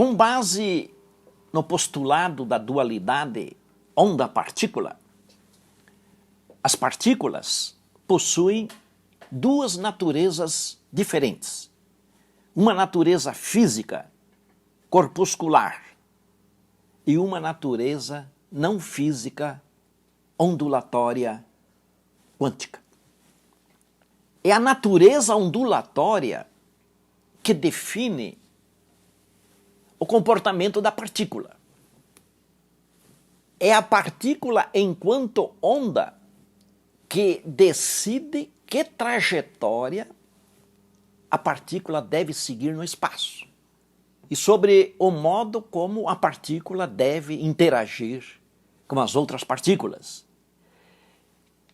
Com base no postulado da dualidade onda-partícula, as partículas possuem duas naturezas diferentes. Uma natureza física, corpuscular, e uma natureza não física, ondulatória, quântica. É a natureza ondulatória que define o comportamento da partícula. É a partícula enquanto onda que decide que trajetória a partícula deve seguir no espaço e sobre o modo como a partícula deve interagir com as outras partículas.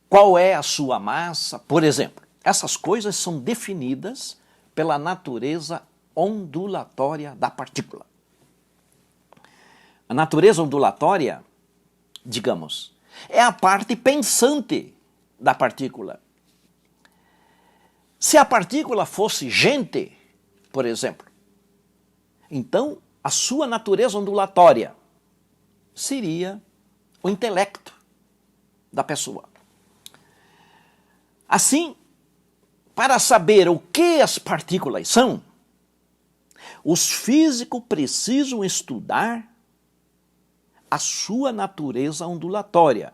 Qual é a sua massa, por exemplo? Essas coisas são definidas pela natureza ondulatória da partícula. A natureza ondulatória, digamos, é a parte pensante da partícula. Se a partícula fosse gente, por exemplo, então a sua natureza ondulatória seria o intelecto da pessoa. Assim, para saber o que as partículas são, os físicos precisam estudar a sua natureza ondulatória,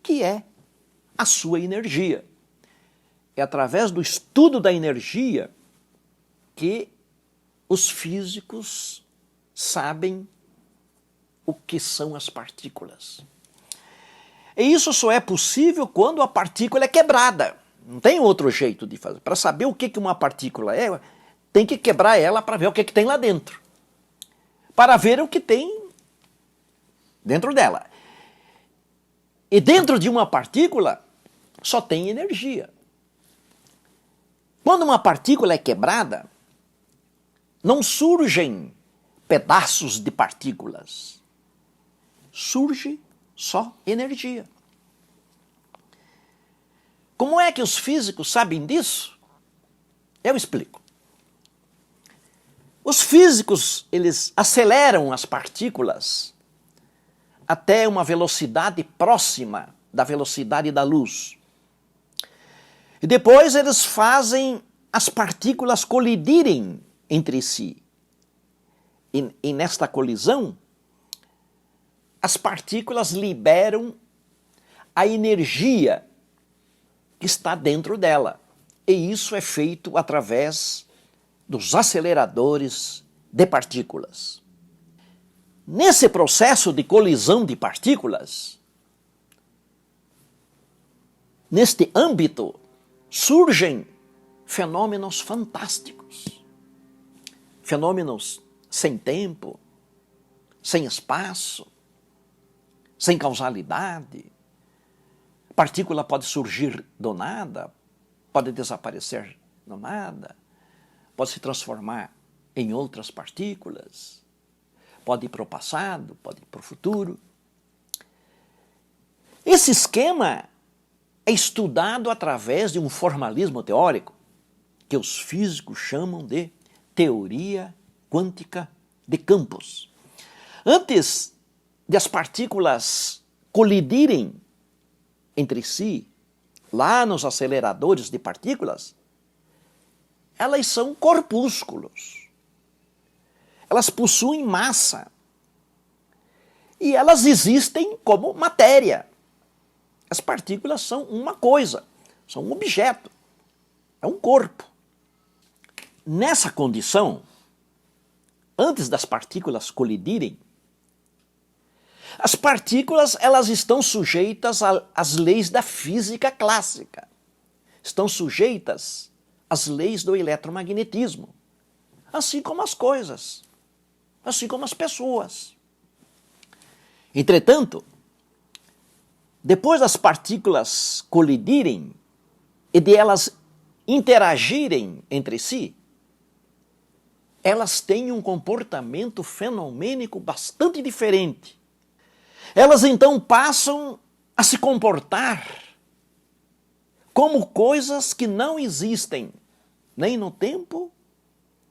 que é a sua energia. É através do estudo da energia que os físicos sabem o que são as partículas. E isso só é possível quando a partícula é quebrada. Não tem outro jeito de fazer. Para saber o que uma partícula é, tem que quebrar ela para ver o que tem lá dentro. Para ver o que tem dentro dela. E dentro de uma partícula só tem energia. Quando uma partícula é quebrada, não surgem pedaços de partículas. Surge só energia. Como é que os físicos sabem disso? Eu explico. Os físicos, eles aceleram as partículas até uma velocidade próxima da velocidade da luz. E depois eles fazem as partículas colidirem entre si. E nesta colisão, as partículas liberam a energia que está dentro dela. E isso é feito através dos aceleradores de partículas. Nesse processo de colisão de partículas, neste âmbito, surgem fenômenos fantásticos. Fenômenos sem tempo, sem espaço, sem causalidade. A partícula pode surgir do nada, pode desaparecer do nada, pode se transformar em outras partículas, pode ir para o passado, pode ir para o futuro. Esse esquema é estudado através de um formalismo teórico que os físicos chamam de teoria quântica de campos. Antes de as partículas colidirem entre si, lá nos aceleradores de partículas, elas são corpúsculos. Elas possuem massa. E elas existem como matéria. As partículas são uma coisa, são um objeto, é um corpo. Nessa condição, antes das partículas colidirem, as partículas elas estão sujeitas às leis da física clássica, estão sujeitas às leis do eletromagnetismo, assim como as coisas, assim como as pessoas. Entretanto, depois das partículas colidirem e de elas interagirem entre si, elas têm um comportamento fenomênico bastante diferente. Elas então passam a se comportar como coisas que não existem, nem no tempo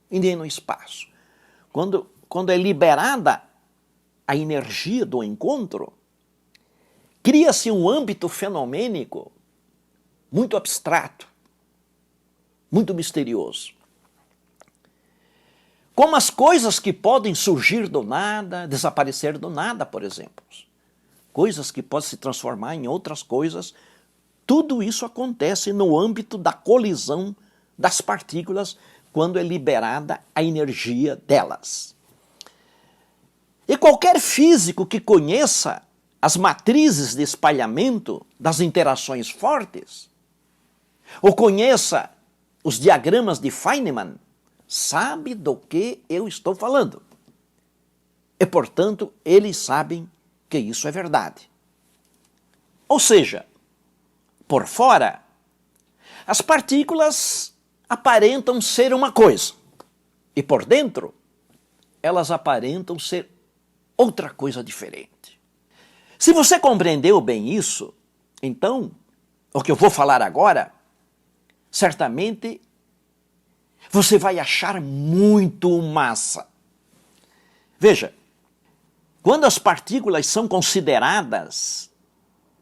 e nem no espaço. Quando quando é liberada a energia do encontro, cria-se um âmbito fenomênico muito abstrato, muito misterioso. Como as coisas que podem surgir do nada, desaparecer do nada, por exemplo. Coisas que podem se transformar em outras coisas. Tudo isso acontece no âmbito da colisão das partículas quando é liberada a energia delas. E qualquer físico que conheça as matrizes de espalhamento das interações fortes, ou conheça os diagramas de Feynman, sabe do que eu estou falando. E, portanto, eles sabem que isso é verdade. Ou seja, por fora, as partículas aparentam ser uma coisa, e por dentro, elas aparentam ser outra coisa diferente. Se você compreendeu bem isso, então, o que eu vou falar agora, certamente você vai achar muito massa. Veja, quando as partículas são consideradas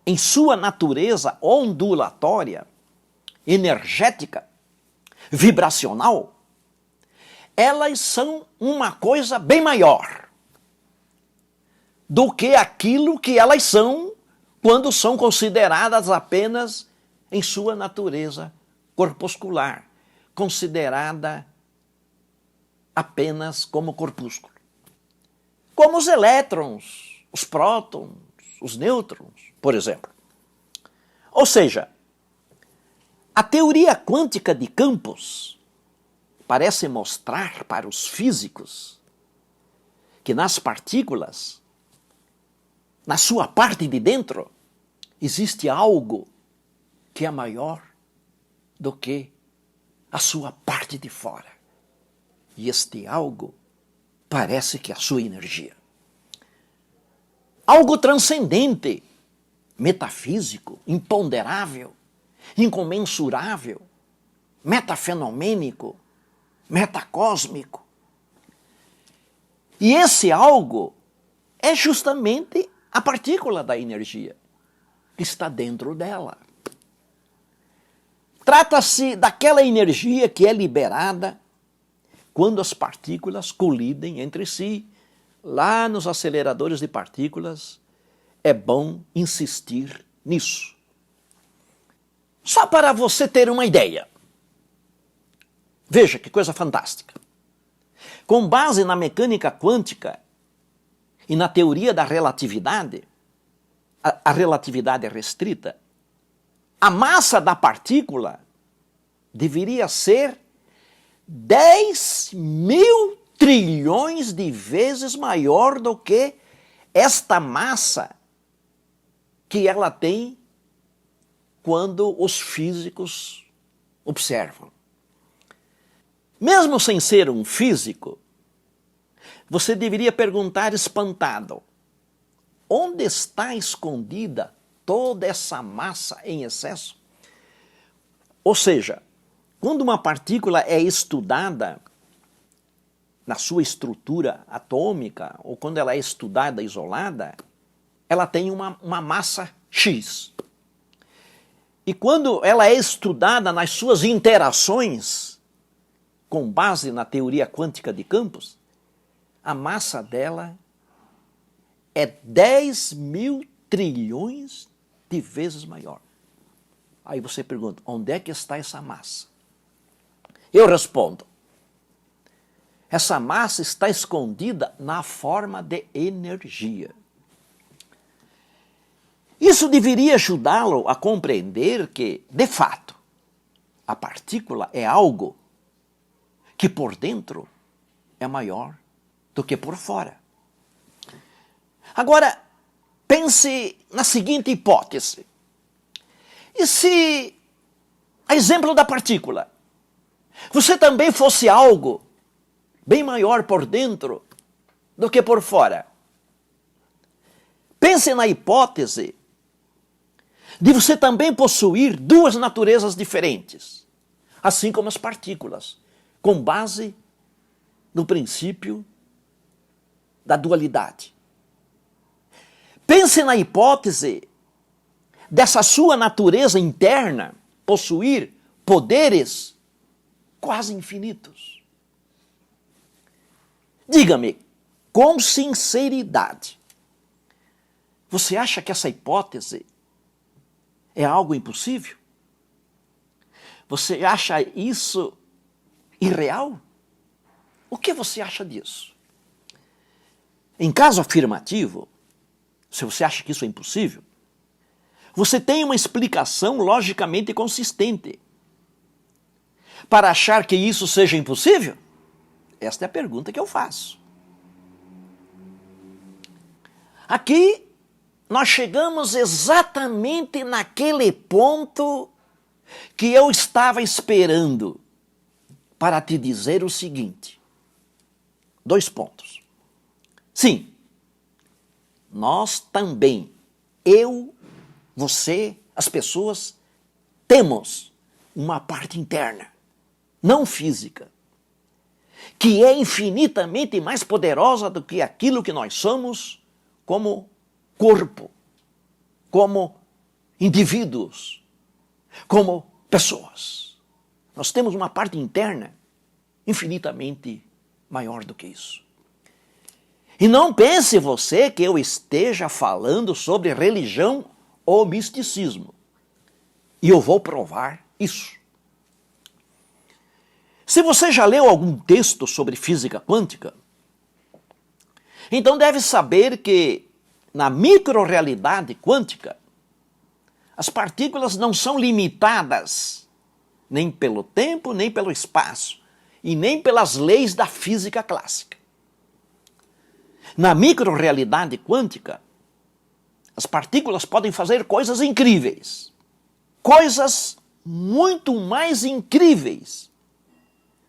em sua natureza ondulatória, energética, vibracional, elas são uma coisa bem maior do que aquilo que elas são quando são consideradas apenas em sua natureza corpuscular, considerada apenas como corpúsculo. Como os elétrons, os prótons, os nêutrons, por exemplo. Ou seja, a teoria quântica de campos parece mostrar para os físicos que nas partículas, na sua parte de dentro, existe algo que é maior do que a sua parte de fora. E este algo parece que é a sua energia. Algo transcendente, metafísico, imponderável, incomensurável, metafenomênico, metacósmico. E esse algo é justamente a partícula da energia que está dentro dela. Trata-se daquela energia que é liberada quando as partículas colidem entre si. Lá nos aceleradores de partículas, é bom insistir nisso. Só para você ter uma ideia. Veja que coisa fantástica. Com base na mecânica quântica e na teoria da relatividade, a relatividade restrita, a massa da partícula deveria ser 10.000 trilhões de vezes maior do que esta massa que ela tem quando os físicos observam. Mesmo sem ser um físico, você deveria perguntar espantado: onde está escondida toda essa massa em excesso? Ou seja, quando uma partícula é estudada na sua estrutura atômica, ou quando ela é estudada isolada, ela tem uma massa X. E quando ela é estudada nas suas interações, com base na teoria quântica de campos, a massa dela é 10.000 trilhões de vezes maior. Aí você pergunta, onde é que está essa massa? Eu respondo, essa massa está escondida na forma de energia. Isso deveria ajudá-lo a compreender que, de fato, a partícula é algo que por dentro é maior do que por fora. Agora, pense na seguinte hipótese. E se, a exemplo da partícula, você também fosse algo bem maior por dentro do que por fora? Pense na hipótese de você também possuir duas naturezas diferentes, assim como as partículas, com base no princípio da dualidade. Pense na hipótese dessa sua natureza interna possuir poderes quase infinitos. Diga-me, com sinceridade, você acha que essa hipótese é algo impossível? Você acha isso irreal? O que você acha disso? Em caso afirmativo, se você acha que isso é impossível, você tem uma explicação logicamente consistente. Para achar que isso seja impossível? Esta é a pergunta que eu faço. Aqui nós chegamos exatamente naquele ponto que eu estava esperando para te dizer o seguinte. 2 pontos. Sim, nós também, eu, você, as pessoas, temos uma parte interna, não física, que é infinitamente mais poderosa do que aquilo que nós somos como corpo, como indivíduos, como pessoas. Nós temos uma parte interna infinitamente maior do que isso. E não pense você que eu esteja falando sobre religião ou misticismo. E eu vou provar isso. Se você já leu algum texto sobre física quântica, então deve saber que na microrrealidade quântica, as partículas não são limitadas nem pelo tempo, nem pelo espaço, e nem pelas leis da física clássica. Na microrrealidade quântica, as partículas podem fazer coisas incríveis, coisas muito mais incríveis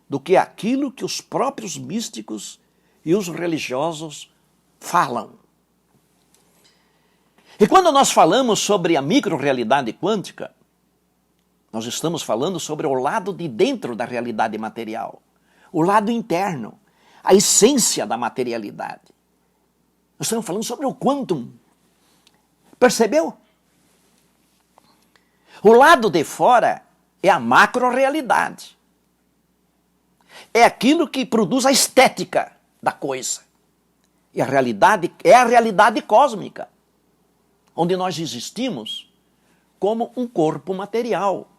do que aquilo que os próprios místicos e os religiosos falam. E quando nós falamos sobre a microrrealidade quântica, nós estamos falando sobre o lado de dentro da realidade material, o lado interno, a essência da materialidade. Nós estamos falando sobre o quantum. Percebeu? O lado de fora é a macro-realidade. É aquilo que produz a estética da coisa. E a realidade é a realidade cósmica, onde nós existimos como um corpo material,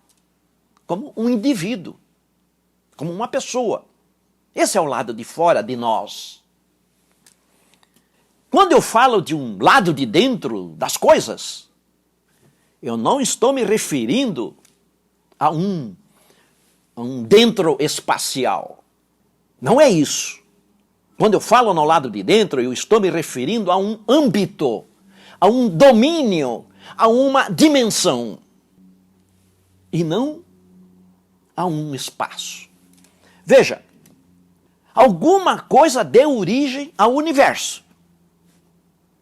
como um indivíduo, como uma pessoa. Esse é o lado de fora de nós. Quando eu falo de um lado de dentro das coisas, eu não estou me referindo a um dentro espacial. Não é isso. Quando eu falo no lado de dentro, eu estou me referindo a um âmbito, a um domínio, a uma dimensão, e não a um espaço. Veja, alguma coisa deu origem ao universo.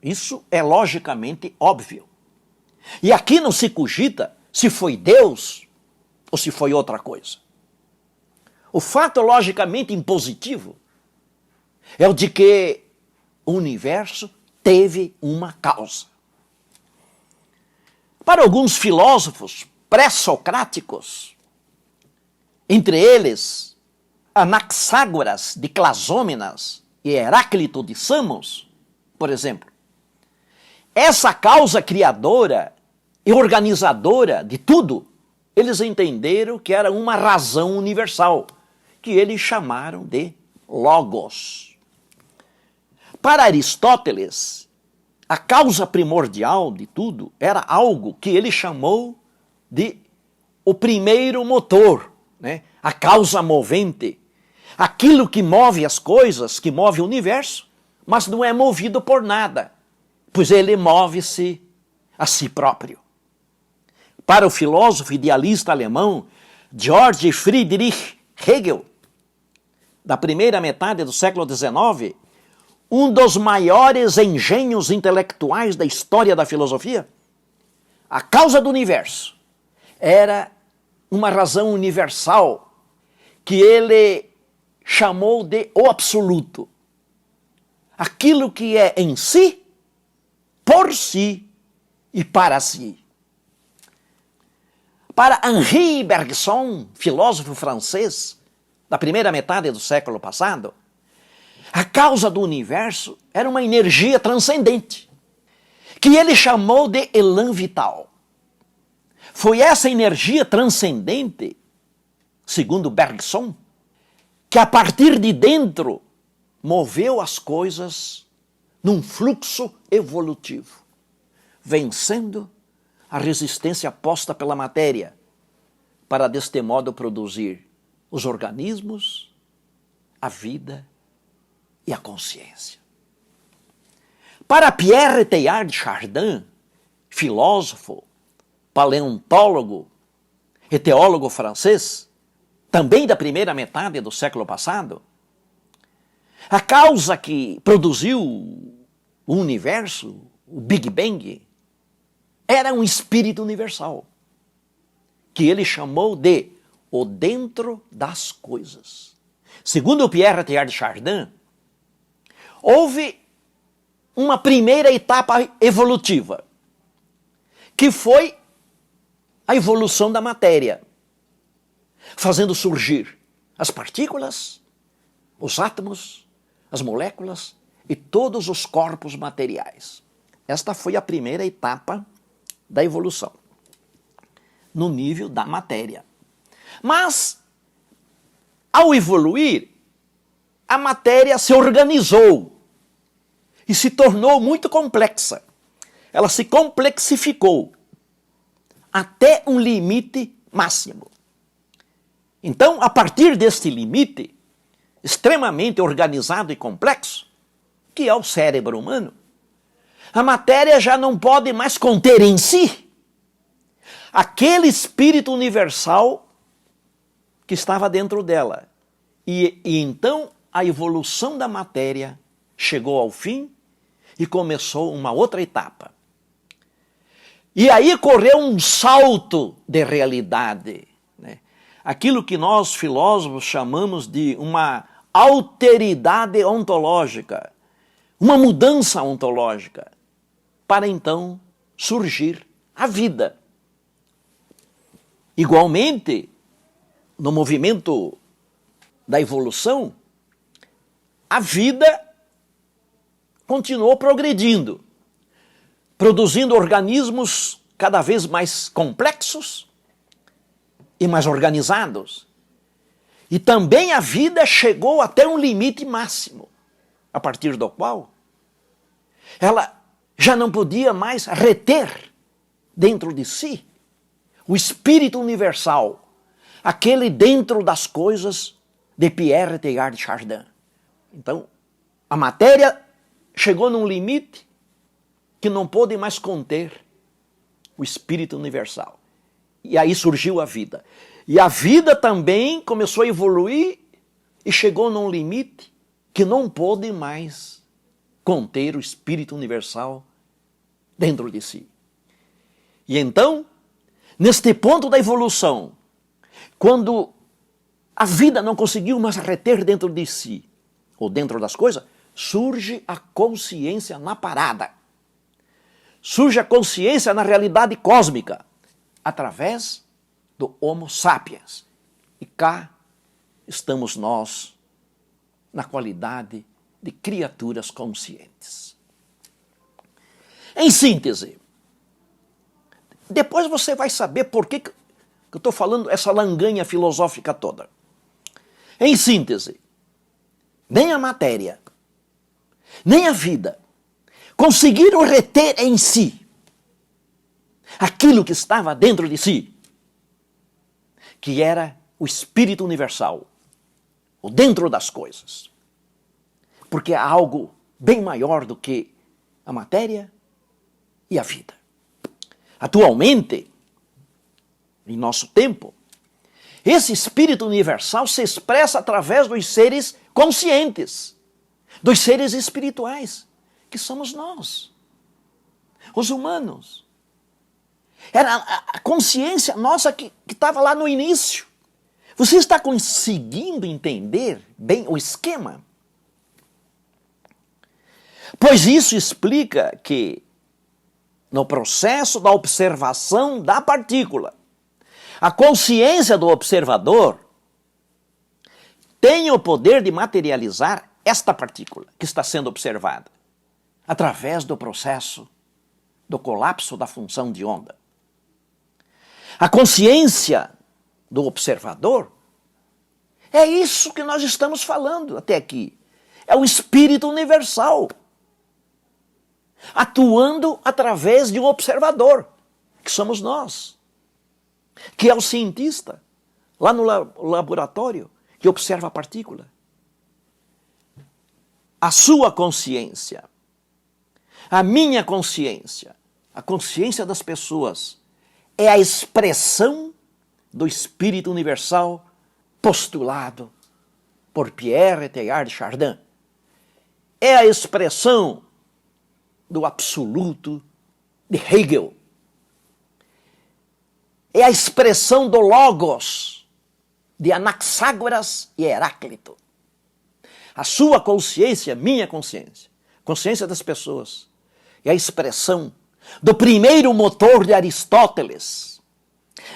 Isso é logicamente óbvio. E aqui não se cogita se foi Deus ou se foi outra coisa. O fato logicamente impositivo é o de que o universo teve uma causa. Para alguns filósofos pré-socráticos, entre eles Anaxágoras de Clasômenas e Heráclito de Samos, por exemplo, essa causa criadora e organizadora de tudo, eles entenderam que era uma razão universal, que eles chamaram de Logos. Para Aristóteles, a causa primordial de tudo era algo que ele chamou de o primeiro motor, né? A causa movente, aquilo que move as coisas, que move o universo, mas não é movido por nada, pois ele move-se a si próprio. Para o filósofo idealista alemão Georg Friedrich Hegel, da primeira metade do século XIX, um dos maiores engenhos intelectuais da história da filosofia, a causa do universo era uma razão universal que ele chamou de o absoluto. aquilo que é em si, por si e para si. Para Henri Bergson, filósofo francês da primeira metade do século passado, a causa do universo era uma energia transcendente, que ele chamou de elan vital. Foi essa energia transcendente, segundo Bergson, que a partir de dentro moveu as coisas num fluxo evolutivo, vencendo a resistência posta pela matéria, para deste modo produzir os organismos, a vida e a consciência. Para Pierre Teilhard de Chardin, filósofo, paleontólogo e teólogo francês, também da primeira metade do século passado, a causa que produziu o universo, o Big Bang, era um espírito universal, que ele chamou de o dentro das coisas. Segundo Pierre Teilhard de Chardin, houve uma primeira etapa evolutiva, que foi a evolução da matéria, fazendo surgir as partículas, os átomos, as moléculas e todos os corpos materiais. Esta foi a primeira etapa da evolução, no nível da matéria. Mas, ao evoluir, a matéria se organizou e se tornou muito complexa. Ela se complexificou até um limite máximo. Então, a partir deste limite, extremamente organizado e complexo, que é o cérebro humano, a matéria já não pode mais conter em si aquele espírito universal que estava dentro dela. E então a evolução da matéria chegou ao fim e começou uma outra etapa. E aí correu um salto de realidade, né? Aquilo que nós filósofos chamamos de uma alteridade ontológica, uma mudança ontológica, para então surgir a vida. Igualmente, no movimento da evolução, a vida continuou progredindo, produzindo organismos cada vez mais complexos e mais organizados. E também a vida chegou até um limite máximo, a partir do qual ela já não podia mais reter dentro de si o espírito universal, aquele dentro das coisas de Pierre Teilhard de Chardin. Então, a matéria chegou num limite que não pôde mais conter o espírito universal. E aí surgiu a vida. E a vida também começou a evoluir e chegou num limite que não pôde mais conter o espírito universal dentro de si. E então, neste ponto da evolução, quando a vida não conseguiu mais reter dentro de si, ou dentro das coisas, surge a consciência na parada. Surge a consciência na realidade cósmica, através do Homo sapiens. E cá estamos nós, na qualidade de criaturas conscientes. Em síntese, depois você vai saber por que eu estou falando essa langanha filosófica toda. Em síntese, nem a matéria, nem a vida conseguiram reter em si aquilo que estava dentro de si, que era o espírito universal, o dentro das coisas. Porque há algo bem maior do que a matéria e a vida. Atualmente, em nosso tempo, esse espírito universal se expressa através dos seres conscientes, dos seres espirituais, que somos nós, os humanos. Era a consciência nossa que estava lá no início. Você está conseguindo entender bem o esquema? Pois isso explica que, no processo da observação da partícula, a consciência do observador tem o poder de materializar esta partícula que está sendo observada, através do processo do colapso da função de onda. A consciência do observador é isso que nós estamos falando até aqui. É o espírito universal, atuando através de um observador, que somos nós, que é o cientista, lá no laboratório, que observa a partícula. A sua consciência, a minha consciência, a consciência das pessoas, é a expressão do espírito universal postulado por Pierre Teilhard de Chardin. É a expressão do absoluto de Hegel. É a expressão do Logos de Anaxágoras e Heráclito. A sua consciência, minha consciência, consciência das pessoas, é a expressão do primeiro motor de Aristóteles.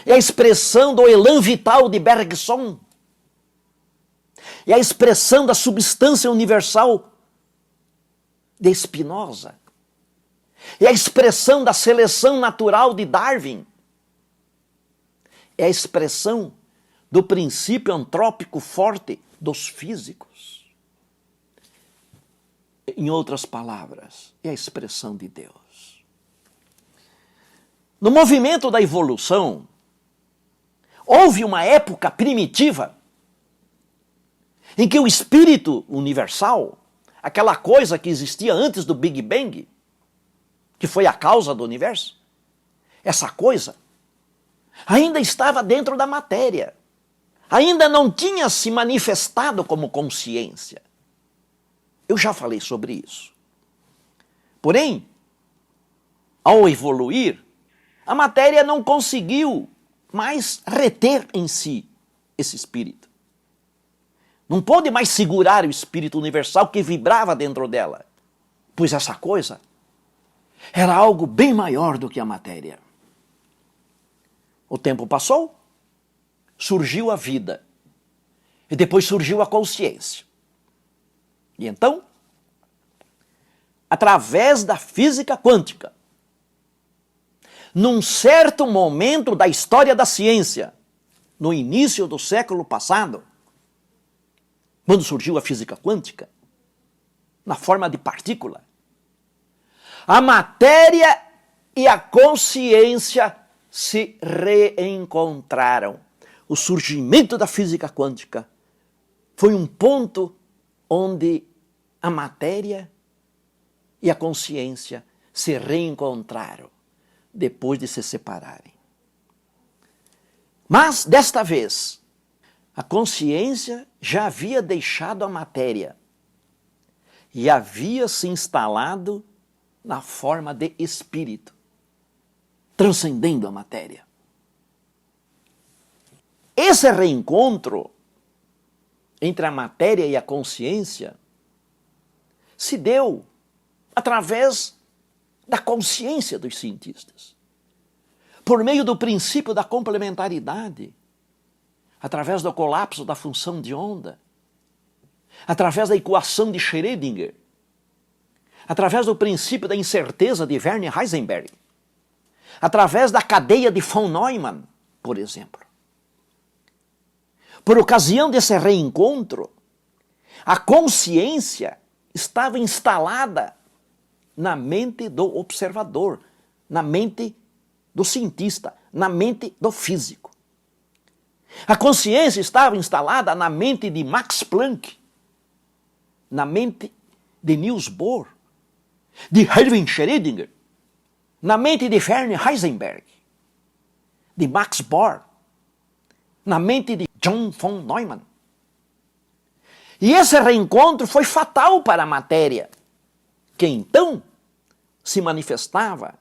É a expressão do elan vital de Bergson. É a expressão da substância universal de Spinoza. É a expressão da seleção natural de Darwin. É a expressão do princípio antrópico forte dos físicos. Em outras palavras, é a expressão de Deus. No movimento da evolução, houve uma época primitiva em que o espírito universal, aquela coisa que existia antes do Big Bang, que foi a causa do universo, essa coisa ainda estava dentro da matéria, ainda não tinha se manifestado como consciência. Eu já falei sobre isso. Porém, ao evoluir, a matéria não conseguiu mais reter em si esse espírito. Não pôde mais segurar o espírito universal que vibrava dentro dela, pois essa coisa era algo bem maior do que a matéria. O tempo passou, surgiu a vida, e depois surgiu a consciência. E então, através da física quântica, num certo momento da história da ciência, no início do século passado, quando surgiu a física quântica, na forma de partícula, a matéria e a consciência se reencontraram. O surgimento da física quântica foi um ponto onde a matéria e a consciência se reencontraram depois de se separarem. Mas, desta vez, a consciência já havia deixado a matéria e havia se instalado na forma de espírito, transcendendo a matéria. Esse reencontro entre a matéria e a consciência se deu através da consciência dos cientistas, por meio do princípio da complementaridade, através do colapso da função de onda, através da equação de Schrödinger, através do princípio da incerteza de Werner Heisenberg, através da cadeia de von Neumann, por exemplo. Por ocasião desse reencontro, a consciência estava instalada na mente do observador, na mente do cientista, na mente do físico. A consciência estava instalada na mente de Max Planck, na mente de Niels Bohr, de Erwin Schrödinger, na mente de Werner Heisenberg, de Max Born, na mente de John von Neumann. E esse reencontro foi fatal para a matéria, que então se manifestava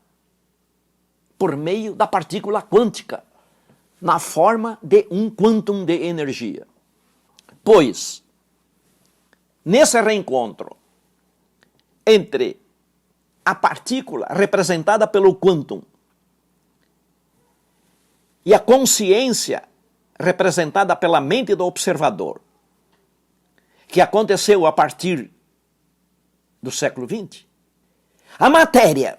por meio da partícula quântica, na forma de um quantum de energia. Pois, nesse reencontro entre a partícula representada pelo quantum e a consciência representada pela mente do observador, que aconteceu a partir do século XX, a matéria,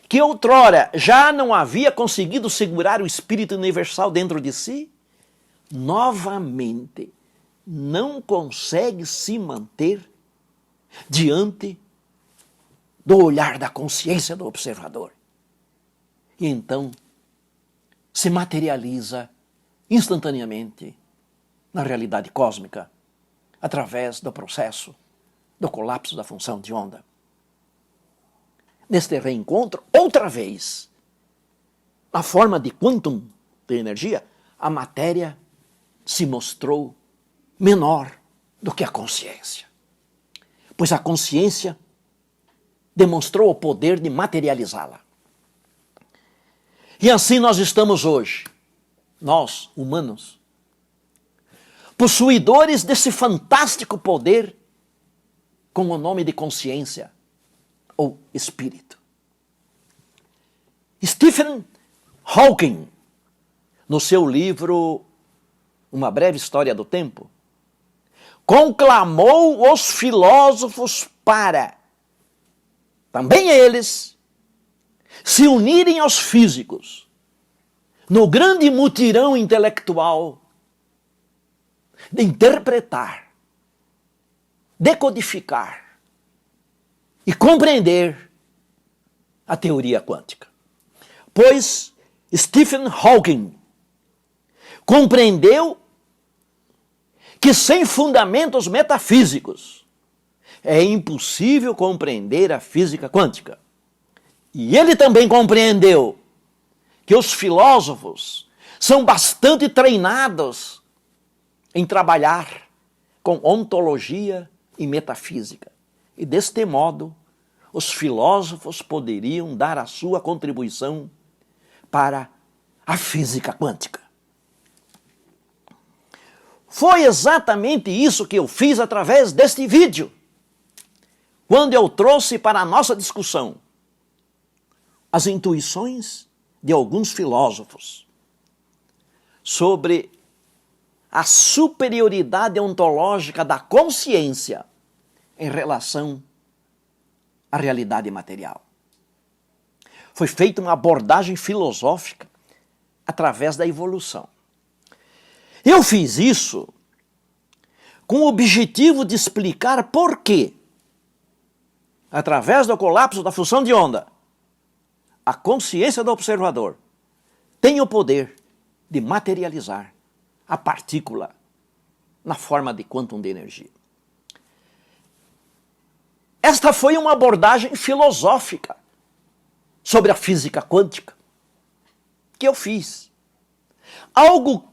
que outrora já não havia conseguido segurar o espírito universal dentro de si, novamente não consegue se manter diante do olhar da consciência do observador. E então se materializa instantaneamente na realidade cósmica, através do processo do colapso da função de onda. Neste reencontro, outra vez, na forma de quantum de energia, a matéria se mostrou menor do que a consciência. Pois a consciência demonstrou o poder de materializá-la. E assim nós estamos hoje, nós, humanos, possuidores desse fantástico poder com o nome de consciência ou espírito. Stephen Hawking, no seu livro Uma Breve História do Tempo, conclamou os filósofos para, também eles, se unirem aos físicos no grande mutirão intelectual de interpretar, decodificar e compreender a teoria quântica. Pois Stephen Hawking compreendeu que sem fundamentos metafísicos é impossível compreender a física quântica. E ele também compreendeu que os filósofos são bastante treinados em trabalhar com ontologia e metafísica. E deste modo, os filósofos poderiam dar a sua contribuição para a física quântica. Foi exatamente isso que eu fiz através deste vídeo, quando eu trouxe para a nossa discussão as intuições de alguns filósofos sobre a superioridade ontológica da consciência em relação à realidade material. Foi feita uma abordagem filosófica através da evolução. Eu fiz isso com o objetivo de explicar por que, através do colapso da função de onda, a consciência do observador tem o poder de materializar a partícula na forma de quantum de energia. Esta foi uma abordagem filosófica sobre a física quântica que eu fiz. Algo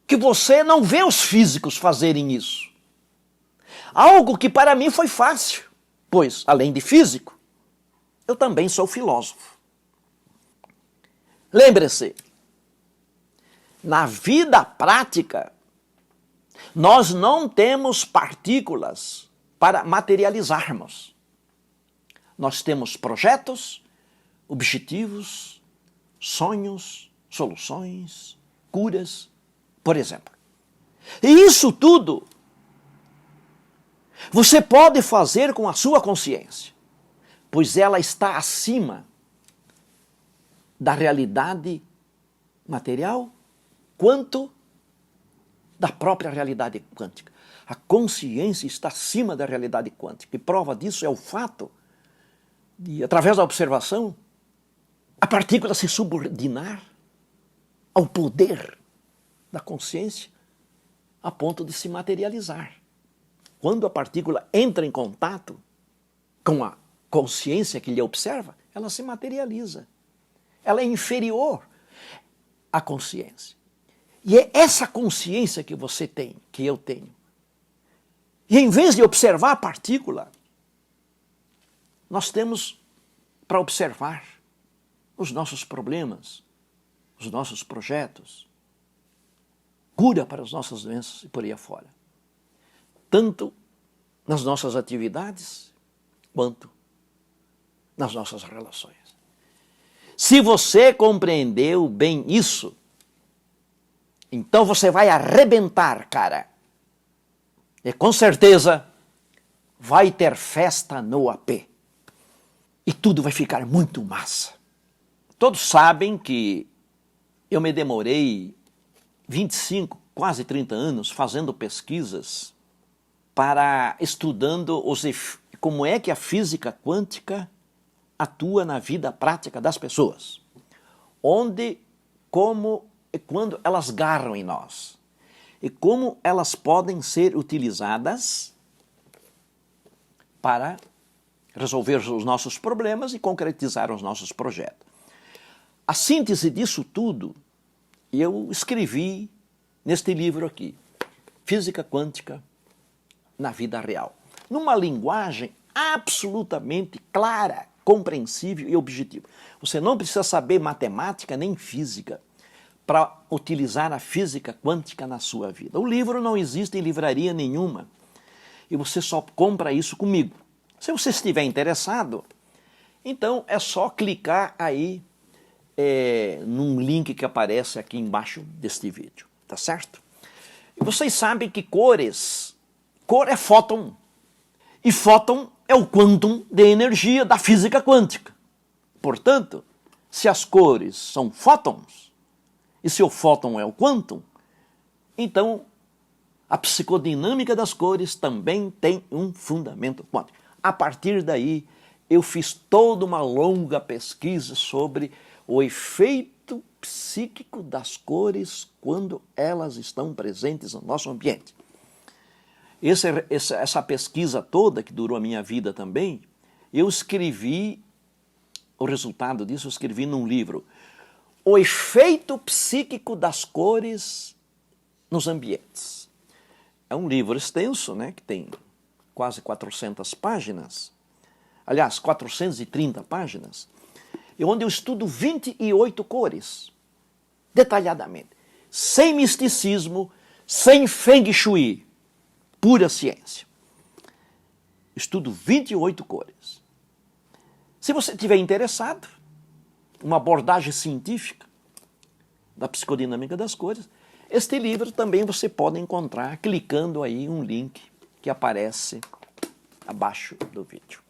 que você não vê os físicos fazerem isso. Algo que para mim foi fácil, pois, além de físico, eu também sou filósofo. Lembre-se, na vida prática, nós não temos partículas para materializarmos. Nós temos projetos, objetivos, sonhos, soluções, curas, por exemplo. E isso tudo você pode fazer com a sua consciência, pois ela está acima da realidade material quanto da própria realidade quântica. A consciência está acima da realidade quântica. E prova disso é o fato de, através da observação, a partícula se subordinar ao poder da consciência a ponto de se materializar. Quando a partícula entra em contato com a consciência que lhe observa, ela se materializa. Ela é inferior à consciência. E é essa consciência que você tem, que eu tenho. E em vez de observar a partícula, nós temos para observar os nossos problemas, os nossos projetos, cura para as nossas doenças e por aí afora. Tanto nas nossas atividades, quanto nas nossas relações. Se você compreendeu bem isso, então você vai arrebentar, cara. E com certeza vai ter festa no AP. E tudo vai ficar muito massa. Todos sabem que eu me demorei 25, quase 30 anos fazendo pesquisas para estudando como é que a física quântica atua na vida prática das pessoas. Onde, como e quando elas garram em nós. E como elas podem ser utilizadas para resolver os nossos problemas e concretizar os nossos projetos. A síntese disso tudo eu escrevi neste livro aqui, Física Quântica na Vida Real, numa linguagem absolutamente clara, compreensível e objetiva. Você não precisa saber matemática nem física para utilizar a física quântica na sua vida. O livro não existe em livraria nenhuma e você só compra isso comigo. Se você estiver interessado, então é só clicar aí num link que aparece aqui embaixo deste vídeo, tá certo? E vocês sabem que cor é fóton, e fóton é o quantum de energia da física quântica. Portanto, se as cores são fótons, e se o fóton é o quantum, então a psicodinâmica das cores também tem um fundamento quântico. A partir daí, eu fiz toda uma longa pesquisa sobre o efeito psíquico das cores quando elas estão presentes no nosso ambiente. Essa pesquisa toda, que durou a minha vida também, eu escrevi, o resultado disso eu escrevi num livro, O Efeito Psíquico das Cores nos Ambientes. É um livro extenso, né, que tem quase 400 páginas, aliás, 430 páginas, e onde eu estudo 28 cores, detalhadamente, sem misticismo, sem feng shui, pura ciência. Estudo 28 cores. Se você estiver interessado, uma abordagem científica da psicodinâmica das cores, este livro também você pode encontrar clicando aí um link que aparece abaixo do vídeo.